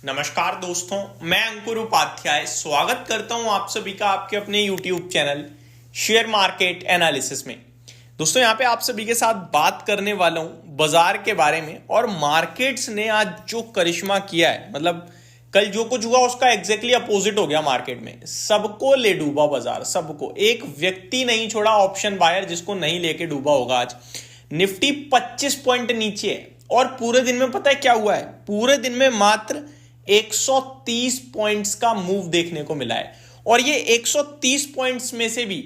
नमस्कार दोस्तों, मैं अंकुर उपाध्याय स्वागत करता हूं आप सभी का आपके अपने YouTube channel share market analysis में। दोस्तों यहां पे आप सभी के साथ बात करने वाला हूं बाजार के बारे में। और मार्केट्स ने आज जो करिश्मा किया है, मतलब कल जो कुछ हुआ उसका एग्जैक्टली अपोजिट हो गया मार्केट में। सबको ले डूबा बाजार, सबको, एक व्यक्ति नहीं छोड़ा ऑप्शन बायर जिसको नहीं लेके डूबा होगा। आज निफ्टी 25 पॉइंट नीचे है और पूरे दिन में पता है क्या हुआ है? पूरे दिन में मात्र 130 पॉइंट्स का मूव देखने को मिला है। और ये 130 पॉइंट्स में से भी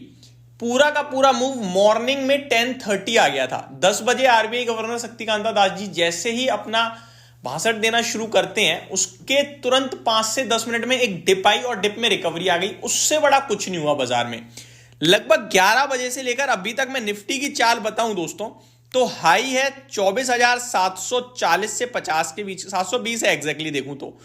पूरा का पूरा मूव मॉर्निंग में 10:30 आ गया था। 10 बजे आरबीआई गवर्नर शक्तिकांत दास जी जैसे ही अपना भाषण देना शुरू करते हैं उसके तुरंत 5 से 10 मिनट में एक डिप आई और डिप में रिकवरी आ गई। उससे बड़ा कुछ नहीं हुआ बाजार में। लगभग 11 बजे से लेकर अभी तक मैं निफ्टी की चाल बताऊं दोस्तों, तो हाई है 24,740 से 50 के बीच, 720 है एग्जैक्टली देखूं तो।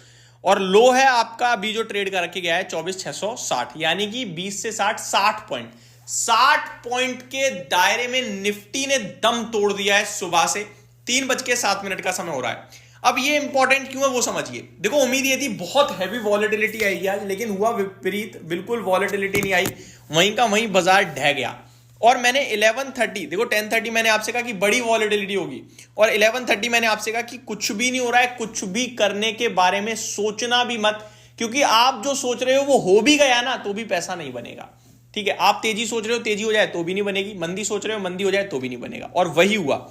और लो है आपका अभी जो ट्रेड कर रखे गया है 24,660, यानी कि 20 से 60 पॉइंट। 60 पॉइंट के दायरे में निफ्टी ने दम तोड़ दिया है। सुबह से 3:07 का समय हो रहा है। अब ये इंपॉर्टेंट क्यों है वो समझिए। देखो, उम्मीद ये थी बहुत हैवी वॉलेटिलिटी आएगी आज, लेकिन हुआ विपरीत। बिल्कुल वॉलेटिलिटी नहीं आई, वहीं का वहीं बाजार ढह गया। और मैंने 11:30, देखो 10:30 मैंने आपसे कहा कि बड़ी वॉलेटिलिटी होगी, और 11:30 मैंने आपसे कहा कि कुछ भी नहीं हो रहा है, कुछ भी करने के बारे में सोचना भी मत, क्योंकि आप जो सोच रहे हो वो हो भी गया ना तो भी पैसा नहीं बनेगा। ठीक है, आप तेजी सोच रहे हो तेजी हो जाए तो भी नहीं बनेगी, मंदी सोच रहे हो मंदी हो जाए तो भी नहीं बनेगा। और वही हुआ।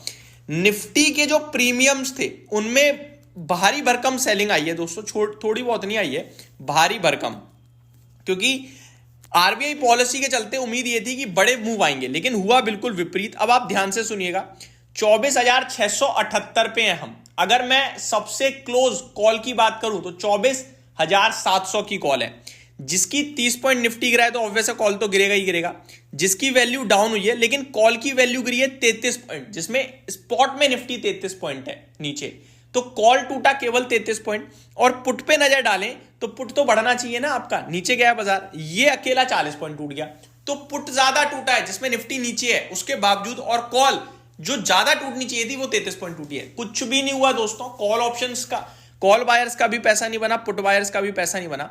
निफ्टी के जो प्रीमियम्स थे उनमें भारी भरकम सेलिंग आई है दोस्तों, थोड़ी बहुत नहीं आई है, भारी भरकम। क्योंकि आरबीआई पॉलिसी के चलते उम्मीद ये थी कि बड़े मूव आएंगे, लेकिन हुआ बिल्कुल विपरीत। अब आप ध्यान से सुनिएगा, 24,678 पे हैं हम। अगर मैं सबसे क्लोज कॉल की बात करूं तो 24,700 की कॉल है, जिसकी 30 पॉइंट निफ्टी गिरा है तो ऑब्वियस है कॉल तो गिरेगा ही गिरेगा। जिसकी वैल्यू डाउन हुई है, लेकिन कॉल की वैल्यू गिरी है 33 पॉइंट, जिसमें स्पॉट में निफ्टी 33 पॉइंट है नीचे, तो कॉल टूटा केवल 33 पॉइंट। और पुट पे नजर डालें तो पुट तो बढ़ना चाहिए ना आपका, नीचे गया बाजार, ये अकेला 40 पॉइंट टूट गया। तो पुट ज्यादा टूटा है जिसमें निफ्टी नीचे है उसके बावजूद, और कॉल जो ज्यादा टूटनी चाहिए थी वो 33 पॉइंट टूटी है। कुछ भी नहीं हुआ दोस्तों। कॉल ऑप्शंस का, कॉल बायर्स का भी पैसा नहीं बना, पुट बायर्स का भी पैसा नहीं बना।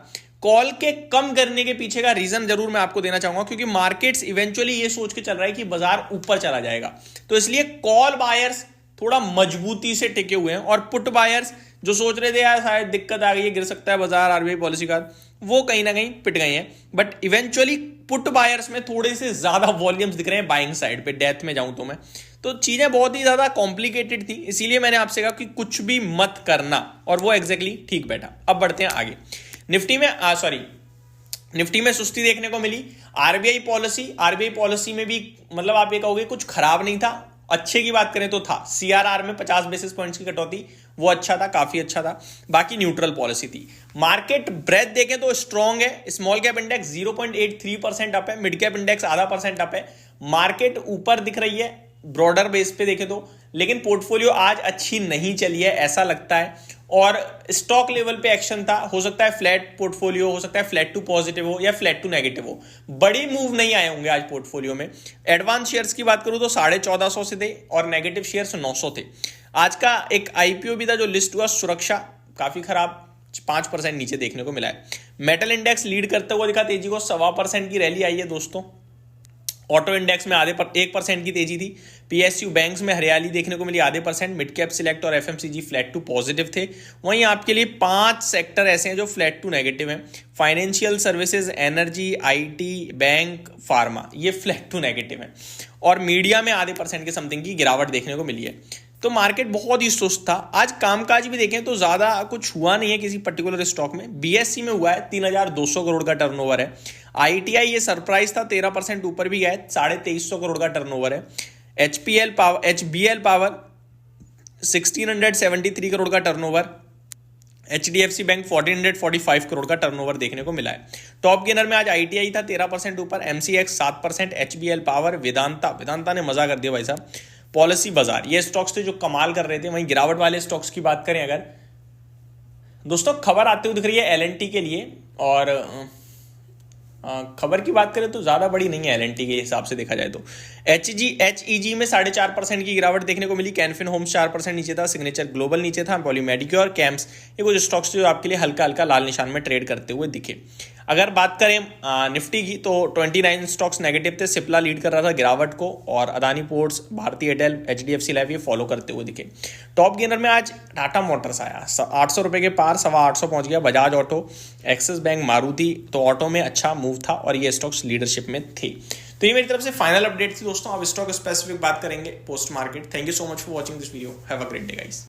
कॉल के कम करने के पीछे का रीजन जरूर मैं आपको देना चाहूंगा, क्योंकि मार्केट्स इवेंचुअली ये सोच के चल रहा है कि बाजार ऊपर चला जाएगा, तो इसलिए कॉल बायर्स थोड़ा मजबूती से टिके हुए हैं। और पुट बायर्स जो सोच रहे थे यार शायद दिक्कत आ गई है, गिर सकता है बाजार आरबीआई पॉलिसी का, वो कहीं ना कहीं पिट गए हैं। बट इवेंचुअली पुट बायर्स में थोड़े से ज्यादा वॉल्यूम्स दिख रहे हैं बाइंग साइड पे, डेथ में जाऊं तो मैं, तो चीजें बहुत ही ज्यादा कॉम्प्लिकेटेड थी, इसीलिए मैंने आपसे कहा कि कुछ भी मत करना, और वो एग्जैक्टली ठीक बैठा। अब बढ़ते हैं आगे। निफ्टी में निफ्टी में सुस्ती देखने को मिली। आरबीआई पॉलिसी में भी मतलब आप ये कहोगे कुछ खराब नहीं था, अच्छे की बात करें तो था। सीआरआर में 50 बेसिस पॉइंट्स की कटौती, वो अच्छा था, काफी अच्छा था। बाकी न्यूट्रल पॉलिसी थी। मार्केट ब्रेथ देखें तो स्ट्रांग है। स्मॉल कैप इंडेक्स 0.83% अप है, मिड कैप इंडेक्स आधा % अप है। मार्केट ऊपर दिख रही है ब्रॉडर बेस पे देखें तो, लेकिन पोर्टफोलियो आज अच्छी नहीं चली है ऐसा लगता है। और स्टॉक लेवल पे एक्शन था, हो सकता है फ्लैट पोर्टफोलियो, हो सकता है फ्लैट टू पॉजिटिव हो या फ्लैट टू नेगेटिव हो, बड़ी मूव नहीं आए होंगे आज पोर्टफोलियो में। एडवांस शेयर्स की बात करूं तो 1450 से थे और नेगेटिव शेयर्स 900 थे। आज का एक आईपीओ भी था जो लिस्ट हुआ, सुरक्षा काफी खराब, 5% नीचे देखने को मिला है। मेटल इंडेक्स लीड करता हुआ दिखा तेजी को, 1.25% की रैली आई है दोस्तों। ऑटो इंडेक्स में 1% की तेजी थी। पीएसयू बैंक्स में हरियाली देखने को मिली 0.5%। मिड कैप सिलेक्ट और एफएमसीजी फ्लैट टू पॉजिटिव थे। वहीं आपके लिए 5 सेक्टर ऐसे हैं जो फ्लैट टू नेगेटिव हैं। Financial services, energy, IT, bank, pharma, ये फ्लैट टू नेगेटिव है। और मीडिया में 0.5% के समथिंग की गिरावट देखने को मिली है। तो मार्केट बहुत ही सुस्त था। आज कामकाज भी देखें तो ज्यादा कुछ हुआ नहीं है किसी पर्टिकुलर स्टॉक में। बीएससी में हुआ है 3,200 करोड़ का टर्नओवर है। आईटीआई ये सरप्राइज था, 13% ऊपर भी गया है, 2350 करोड़ का टर्नओवर है। एचबीएल पावर 1673 करोड़ का टर्नओवर। एचडीएफसी बैंक 1445 करोड़ का टर्नओवर देखने को मिला है। टॉप गेनर में आज आईटीआई था 13% ऊपर, एमसीएक्स 7%, एचबीएल पावर, वेदांता ने मजा कर दिया भाई साहब। पॉलिसी बाजार, ये स्टॉक्स थे जो कमाल कर रहे थे। वहीं गिरावट वाले स्टॉक्स की बात करें अगर दोस्तों, खबर आते हुए दिख रही है एलएनटी के लिए, और खबर की बात करें तो ज़्यादा बड़ी नहीं है एलएनटी के हिसाब से देखा जाए तो। एचईजी में 4.5% की गिरावट देखने को मिली। कैनफिन होम्स 4% नीचे था, सिग्नेचर ग्लोबल नीचे था, पॉलीमेडिक्योर, कैम्प्स, ये कुछ स्टॉक्स जो आपके लिए हल्का हल्का लाल निशान में ट्रेड करते हुए दिखे। अगर बात करें निफ्टी की तो 29 स्टॉक्स नेगेटिव थे। सिप्ला लीड कर रहा था गिरावट को और अदानी पोर्ट्स, भारतीय एयरटेल, एचडीएफसी लाइफ ये फॉलो करते हुए दिखे। टॉप गेनर में आज टाटा मोटर्स आया, 800 रुपये के पार 825 पहुंच गया। Bajaj auto, axis bank, Maruti, तो ऑटो में अच्छा मूव था और ये स्टॉक्स लीडरशिप में थे। तो ये मेरी तरफ से फाइनल अपडेट थी दोस्तों। अब स्टॉक स्पेसिफिक बात करेंगे post market. Thank you so much for watching this video. Have a great day guys.